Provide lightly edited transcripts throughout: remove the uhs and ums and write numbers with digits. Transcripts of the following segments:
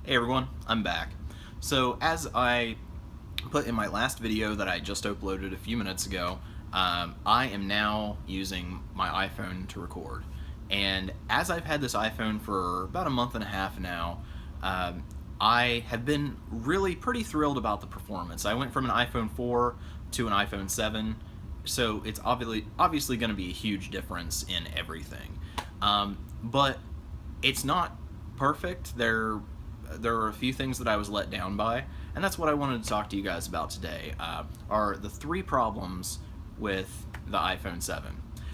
Hey everyone, I'm back. So as I put in my last video that I just uploaded a few minutes ago, I am now using my iPhone to record. And as I've had this iPhone for about a month and a half now, I have been really pretty thrilled about the performance. I went from an iPhone 4 to an iPhone 7, so it's obviously going to be a huge difference in everything. But it's not perfect. There are a few things that I was let down by, and that's what I wanted to talk to you guys about today, are the three problems with the iPhone 7.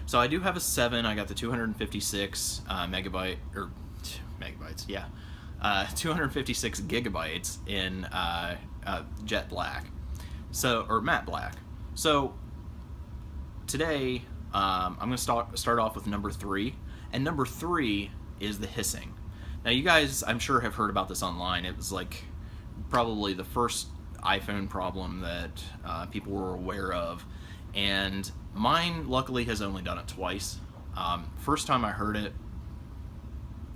So I do have a 7, I got the 256 megabytes, yeah, 256 gigabytes in jet black, or matte black. So today, I'm going to start off with number 3, and number 3 is the hissing. Now you guys, I'm sure, have heard about this online. It was like probably the first iPhone problem that people were aware of, and mine luckily has only done it twice. First time I heard it,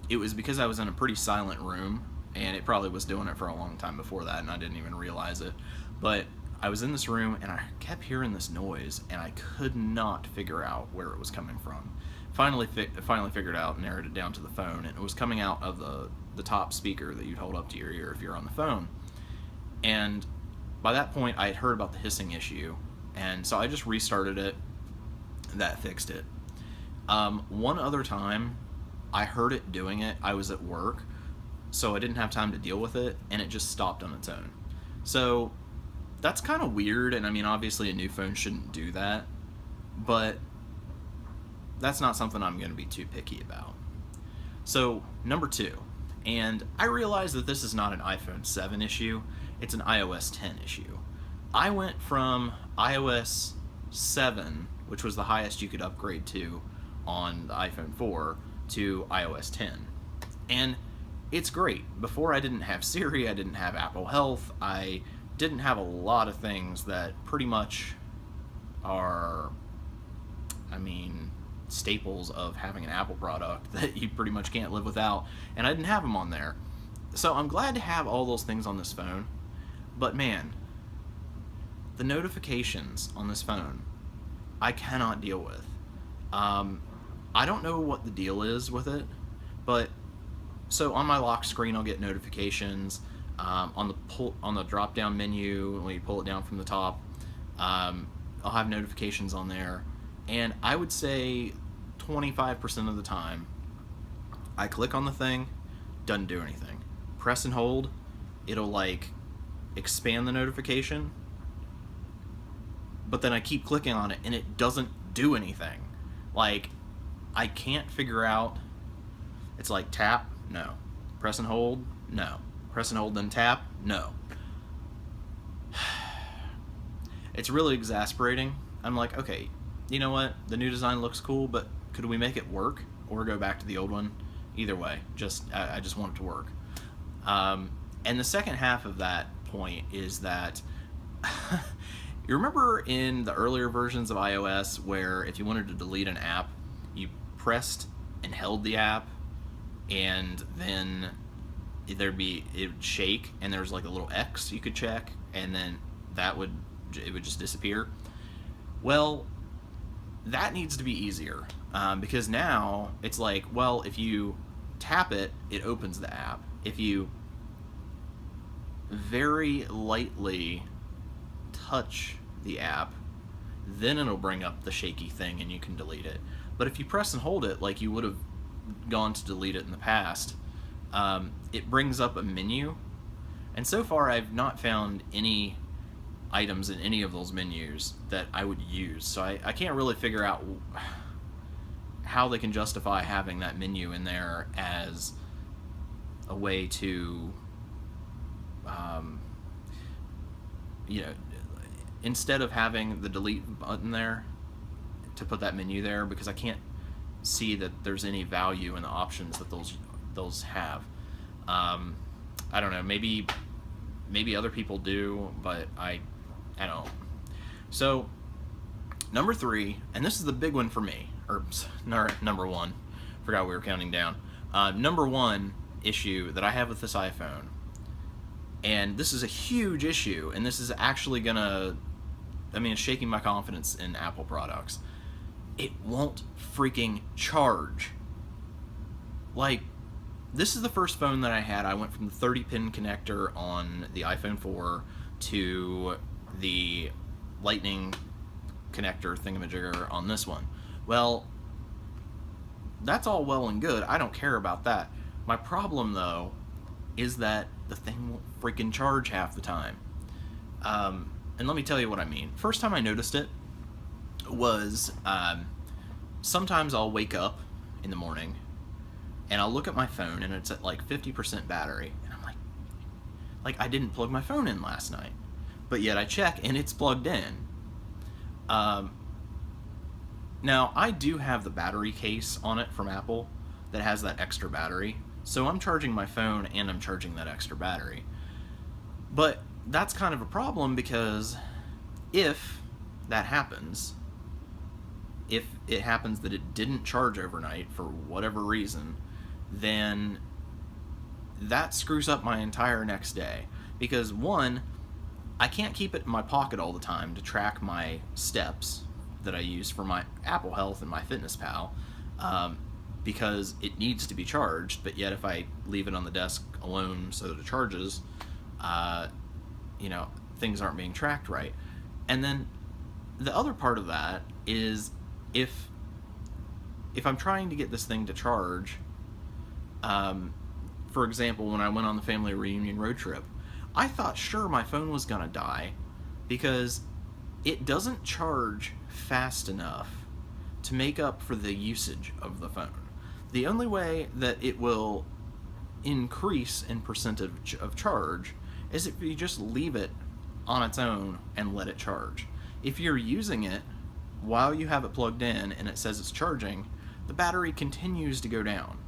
it was because I was in a pretty silent room, and it probably was doing it for a long time before that, and I didn't even realize it. But I was in this room, and I kept hearing this noise, and I could not figure out where it was coming from. Finally figured out and narrowed it down to the phone, and it was coming out of the top speaker that you'd hold up to your ear if you're on the phone. And by that point, I had heard about the hissing issue, and so I just restarted it. That fixed it. One other time, I heard it doing it. I was at work, so I didn't have time to deal with it, and it just stopped on its own. So that's kind of weird, and I mean, obviously a new phone shouldn't do that, but that's not something I'm going to be too picky about. So, number 2, and I realize that this is not an iPhone 7 issue, it's an iOS 10 issue. I went from iOS 7, which was the highest you could upgrade to on the iPhone 4, to iOS 10. And it's great. Before I didn't have Siri, I didn't have Apple Health, I didn't have a lot of things that pretty much are, staples of having an Apple product that you pretty much can't live without, and I didn't have them on there. So I'm glad to have all those things on this phone, but man, the notifications on this phone, I cannot deal with. I don't know what the deal is with it, but so on my lock screen I'll get notifications, on the drop down menu when you pull it down from the top, I'll have notifications on there, and I would say 25% of the time I click on the thing, doesn't do anything. Press and hold, it'll like expand the notification, but then I keep clicking on it and it doesn't do anything. Like, I can't figure out, it's like tap, no. Press and hold, no. Press and hold then tap, no. It's really exasperating. I'm like, okay, you know what, the new design looks cool, but could we make it work or go back to the old one? Either way, I just want it to work. And the second half of that point is that you remember in the earlier versions of iOS where if you wanted to delete an app, you pressed and held the app, and then it would shake, and there's like a little X you could check, and then it would just disappear. Well, that needs to be easier, because now it's like, well, if you tap it, it opens the app. If you very lightly touch the app, then it'll bring up the shaky thing and you can delete it. But if you press and hold it like you would have gone to delete it in the past, it brings up a menu, and so far I've not found any items in any of those menus that I would use, so I can't really figure out how they can justify having that menu in there as a way to instead of having the delete button there, to put that menu there, because I can't see that there's any value in the options that those have. I don't know, maybe other people do, but I don't. So number 3, and this is the big one for me, or number 1, forgot we were counting down. Number 1 issue that I have with this iPhone And this is a huge issue, and this is actually gonna, it's shaking my confidence in Apple products. It won't freaking charge. Like, this is the first phone that I had. I went from the 30-pin connector on the iPhone 4 to the Lightning connector thingamajigger on this one. Well, that's all well and good. I don't care about that. My problem, though, is that the thing won't freaking charge half the time. And let me tell you what I mean. First time I noticed it was sometimes I'll wake up in the morning and I'll look at my phone and it's at like 50% battery. And I'm like I didn't plug my phone in last night. But yet I check and it's plugged in. Now, I do have the battery case on it from Apple that has that extra battery. So I'm charging my phone and I'm charging that extra battery. But that's kind of a problem because if that happens, if it happens that it didn't charge overnight for whatever reason, then that screws up my entire next day. Because one, I can't keep it in my pocket all the time to track my steps that I use for my Apple Health and my FitnessPal, because it needs to be charged, but yet if I leave it on the desk alone so that it charges, things aren't being tracked right. And then the other part of that is if I'm trying to get this thing to charge, for example, when I went on the family reunion road trip, I thought sure my phone was gonna die because it doesn't charge fast enough to make up for the usage of the phone. The only way that it will increase in percentage of charge is if you just leave it on its own and let it charge. If you're using it while you have it plugged in and it says it's charging, the battery continues to go down.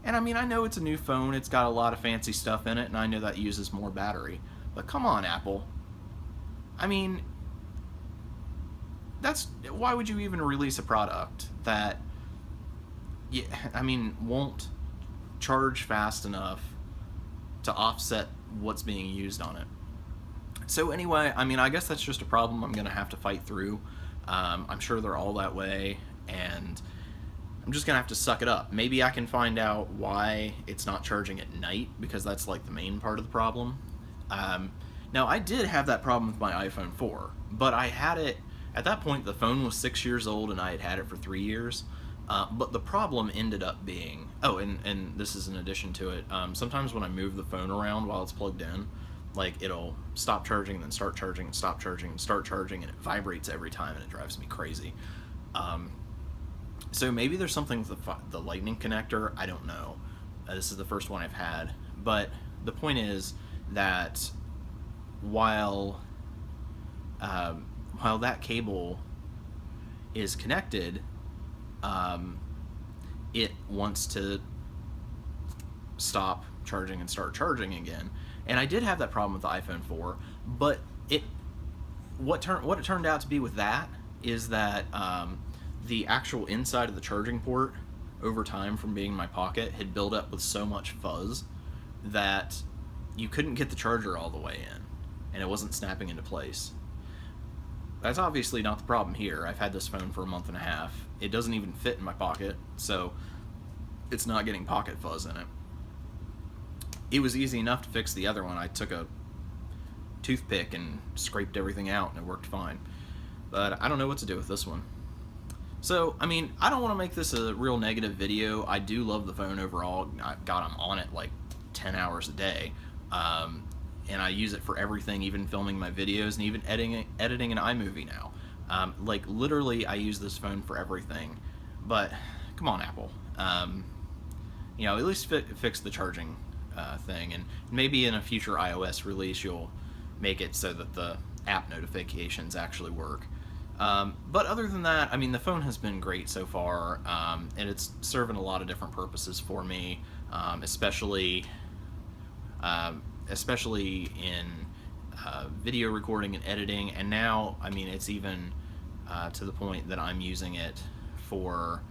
And I know it's a new phone, it's got a lot of fancy stuff in it, and I know that uses more battery. But come on, Apple. Why would you even release a product that, won't charge fast enough to offset what's being used on it? So anyway, I guess that's just a problem I'm going to have to fight through. I'm sure they're all that way, and I'm just going to have to suck it up. Maybe I can find out why it's not charging at night, because that's like the main part of the problem. Now, I did have that problem with my iPhone 4, but I had it, at that point the phone was 6 years old and I had had it for 3 years. But the problem ended up being, and this is in addition to it, sometimes when I move the phone around while it's plugged in, like it'll stop charging, then start charging, stop charging, start charging, and it vibrates every time and it drives me crazy. So maybe there's something with the Lightning connector, I don't know. This is the first one I've had. But the point is that while that cable is connected, it wants to stop charging and start charging again. And I did have that problem with the iPhone 4, but what it turned out to be with that is that the actual inside of the charging port, over time from being in my pocket, had built up with so much fuzz that you couldn't get the charger all the way in, and it wasn't snapping into place. That's obviously not the problem here. I've had this phone for a month and a half. It doesn't even fit in my pocket, so it's not getting pocket fuzz in it. It was easy enough to fix the other one. I took a toothpick and scraped everything out and it worked fine. But I don't know what to do with this one. So, I don't want to make this a real negative video. I do love the phone overall. God, I'm on it like 10 hours a day. And I use it for everything, even filming my videos and even editing an iMovie now. Literally, I use this phone for everything. But, come on, Apple. At least fix the charging thing. And maybe in a future iOS release, you'll make it so that the app notifications actually work. But other than that, the phone has been great so far, and it's serving a lot of different purposes for me, especially in video recording and editing. And now, it's even to the point that I'm using it for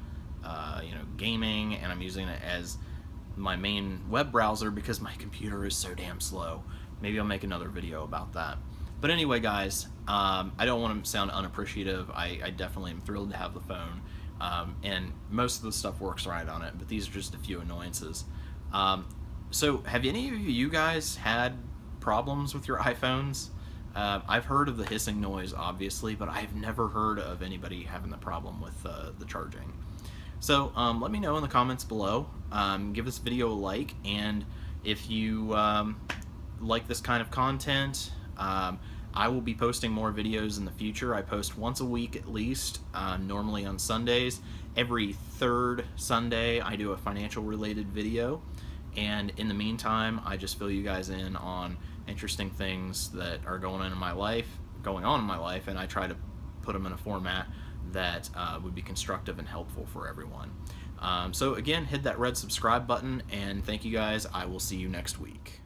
gaming, and I'm using it as my main web browser because my computer is so damn slow. maybe I'll make another video about that. But anyway, guys, I don't want to sound unappreciative. I definitely am thrilled to have the phone, and most of the stuff works right on it, but these are just a few annoyances. So have any of you guys had problems with your iPhones? I've heard of the hissing noise, obviously, but I've never heard of anybody having the problem with the charging. So let me know in the comments below. Give this video a like, and if you like this kind of content, I will be posting more videos in the future. I post once a week at least, normally on Sundays. Every third Sunday I do a financial related video, and in the meantime I just fill you guys in on interesting things that are going on in my life, and I try to put them in a format that would be constructive and helpful for everyone. So again, hit that red subscribe button, and thank you guys. I will see you next week.